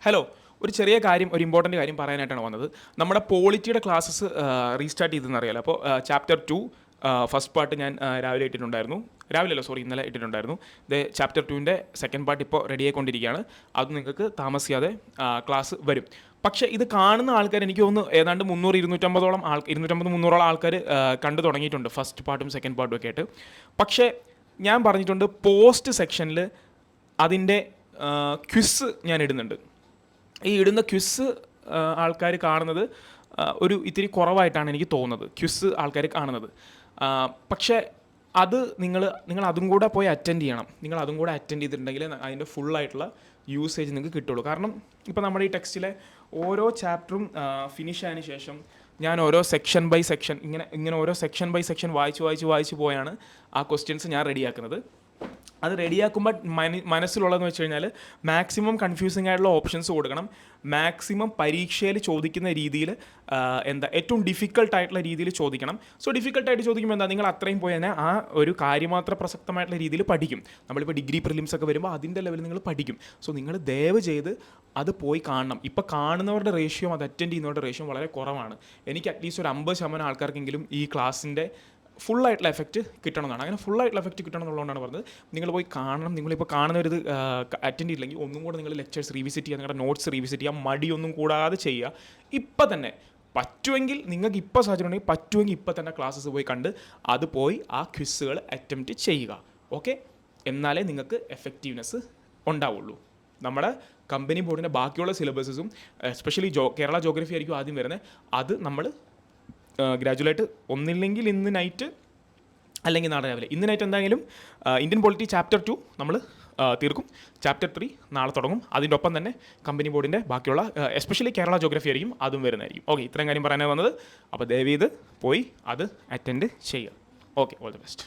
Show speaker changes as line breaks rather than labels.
Hello, ഒരു ചെറിയ കാര്യം, ഒരു ഇമ്പോർട്ടൻ്റ് കാര്യം പറയാനായിട്ടാണ് വന്നത്. നമ്മുടെ പോളിറ്റിയുടെ ക്ലാസ്സസ് റീസ്റ്റാർട്ട് ചെയ്തെന്ന് അറിയാലോ. അപ്പോൾ ചാപ്റ്റർ 2 ഫസ്റ്റ് പാർട്ട് ഞാൻ രാവിലെ ഇട്ടിട്ടുണ്ടായിരുന്നു. ഇന്നലെ ഇട്ടിട്ടുണ്ടായിരുന്നു. ഇത് ചാപ്റ്റർ 2ൻ്റെ സെക്കൻഡ് പാർട്ട് ഇപ്പോൾ റെഡി ആയിക്കൊണ്ടിരിക്കുകയാണ്. അത് നിങ്ങൾക്ക് താമസിയാതെ ക്ലാസ് വരും. പക്ഷേ ഇത് കാണുന്ന ആൾക്കാർ എനിക്ക് തോന്നുന്നു ഏതാണ്ട് 250-300 ആൾക്കാർ കണ്ടു തുടങ്ങിയിട്ടുണ്ട്, ഫസ്റ്റ് പാർട്ടും സെക്കൻഡ് പാർട്ടും ഒക്കെ ആയിട്ട്. പക്ഷേ ഞാൻ പറഞ്ഞിട്ടുണ്ട്, പോസ്റ്റ് സെക്ഷനിൽ അതിൻ്റെ ക്വിസ് ഞാൻ ഇടുന്നുണ്ട്. ഈ ഇടുന്ന ക്വിസ് ആൾക്കാർ കാണുന്നത് ഒരു ഇത്തിരി കുറവായിട്ടാണ് എനിക്ക് തോന്നുന്നത്, ക്വിസ് ആൾക്കാർ കാണുന്നത്. പക്ഷേ അത് നിങ്ങൾ അതും കൂടെ പോയി അറ്റൻഡ് ചെയ്യണം. നിങ്ങൾ അതും കൂടെ അറ്റൻഡ് ചെയ്തിട്ടുണ്ടെങ്കിൽ അതിൻ്റെ ഫുള്ളായിട്ടുള്ള യൂസേജ് നിങ്ങൾക്ക് കിട്ടുള്ളൂ. കാരണം ഇപ്പോൾ നമ്മുടെ ഈ ടെക്സ്റ്റിലെ ഓരോ ചാപ്റ്ററും ഫിനിഷ് ആയതിനു ശേഷം ഞാൻ ഓരോ സെക്ഷൻ ബൈ സെക്ഷൻ ഇങ്ങനെ ഓരോ സെക്ഷൻ ബൈ സെക്ഷൻ വായിച്ച് പോയാണ് ആ ക്വസ്റ്റ്യൻസ് ഞാൻ റെഡിയാക്കുന്നത്. അത് റെഡിയാക്കുമ്പോൾ മനസ്സിലുള്ളതെന്ന് വെച്ച് കഴിഞ്ഞാൽ മാക്സിമം കൺഫ്യൂസിങ് ആയിട്ടുള്ള ഓപ്ഷൻസ് കൊടുക്കണം. മാക്സിമം പരീക്ഷയിൽ ചോദിക്കുന്ന രീതിയിൽ ഏറ്റവും ഡിഫിക്കൽട്ടായിട്ടുള്ള രീതിയിൽ ചോദിക്കണം. സോ ഡിഫിക്കൽട്ടായിട്ട് ചോദിക്കുമ്പോൾ നിങ്ങൾ അത്രയും പോയി തന്നെ ആ ഒരു കാര്യമാത്ര പ്രസക്തമായിട്ടുള്ള രീതിയിൽ പഠിക്കും. നമ്മളിപ്പോൾ ഡിഗ്രി പ്രിലിംസ് ഒക്കെ വരുമ്പോൾ അതിൻ്റെ ലെവലിൽ നിങ്ങൾ പഠിക്കും. സോ നിങ്ങൾ ദയവ് ചെയ്ത് അത് പോയി കാണണം. ഇപ്പോൾ കാണുന്നവരുടെ റേഷ്യോ, അത് അറ്റൻഡ് ചെയ്യുന്നവരുടെ റേഷ്യോ വളരെ കുറവാണ്. എനിക്ക് അറ്റ്ലീസ്റ്റ് ഒരു 50% ആൾക്കാർക്കെങ്കിലും ഈ ക്ലാസ്സിൻ്റെ ഫുള്ളായിട്ടുള്ള എഫക്റ്റ് കിട്ടണമെന്നാണ്. അങ്ങനെ ഫുള്ളായിട്ടുള്ള എഫക്റ്റ് കിട്ടണം എന്നുള്ളതുകൊണ്ടാണ് പറഞ്ഞത്. നിങ്ങൾ പോയി കാണണം. നിങ്ങളിപ്പോൾ കാണുന്നൊരിത് അറ്റൻഡ് ചെയ്തില്ലെങ്കിൽ ഒന്നും കൂടെ നിങ്ങൾ ലെക്ചേഴ്സ് റീവിസിറ്റ് ചെയ്യുക, നിങ്ങളുടെ നോട്ട്സ് റീവിസിറ്റ് ചെയ്യുക, മടിയൊന്നും കൂടാതെ ചെയ്യുക. ഇപ്പം തന്നെ പറ്റുമെങ്കിൽ, നിങ്ങൾക്ക് ഇപ്പോൾ സാഹചര്യം ഉണ്ടെങ്കിൽ പറ്റുമെങ്കിൽ ഇപ്പം തന്നെ ക്ലാസ്സസ് പോയി കണ്ട് അത് പോയി ആ ക്വിസുകൾ അറ്റംപ്റ്റ് ചെയ്യുക. ഓക്കെ, എന്നാലേ നിങ്ങൾക്ക് എഫക്റ്റീവ്നെസ് ഉണ്ടാവുള്ളൂ. നമ്മുടെ കമ്പനി ബോർഡിൻ്റെ ബാക്കിയുള്ള സിലബസസും എസ്പെഷ്യലി കേരള ജോഗ്രഫി ആയിരിക്കും ആദ്യം വരുന്നത്. അത് നമ്മൾ ഗ്രാജുവലായിട്ട് ഒന്നില്ലെങ്കിൽ ഇന്ന് നൈറ്റ് അല്ലെങ്കിൽ നാളെ രാവിലെ, ഇന്ന് നൈറ്റ് എന്തായാലും ഇന്ത്യൻ പോളിറ്റി ചാപ്റ്റർ 2 നമ്മൾ തീർക്കും. ചാപ്റ്റർ 3 നാളെ തുടങ്ങും. അതിൻ്റെ ഒപ്പം തന്നെ കമ്പനി ബോർഡിൻ്റെ ബാക്കിയുള്ള എസ്പെഷ്യലി കേരള ജോഗ്രഫി ആയിരിക്കും അതും വരുന്നതായിരിക്കും. ഓക്കെ, ഇത്രയും കാര്യം പറയാനാണ് വന്നത്. അപ്പോൾ ദയവ് ചെയ്ത് പോയി അത് അറ്റൻഡ് ചെയ്യുക. Okay, all the best.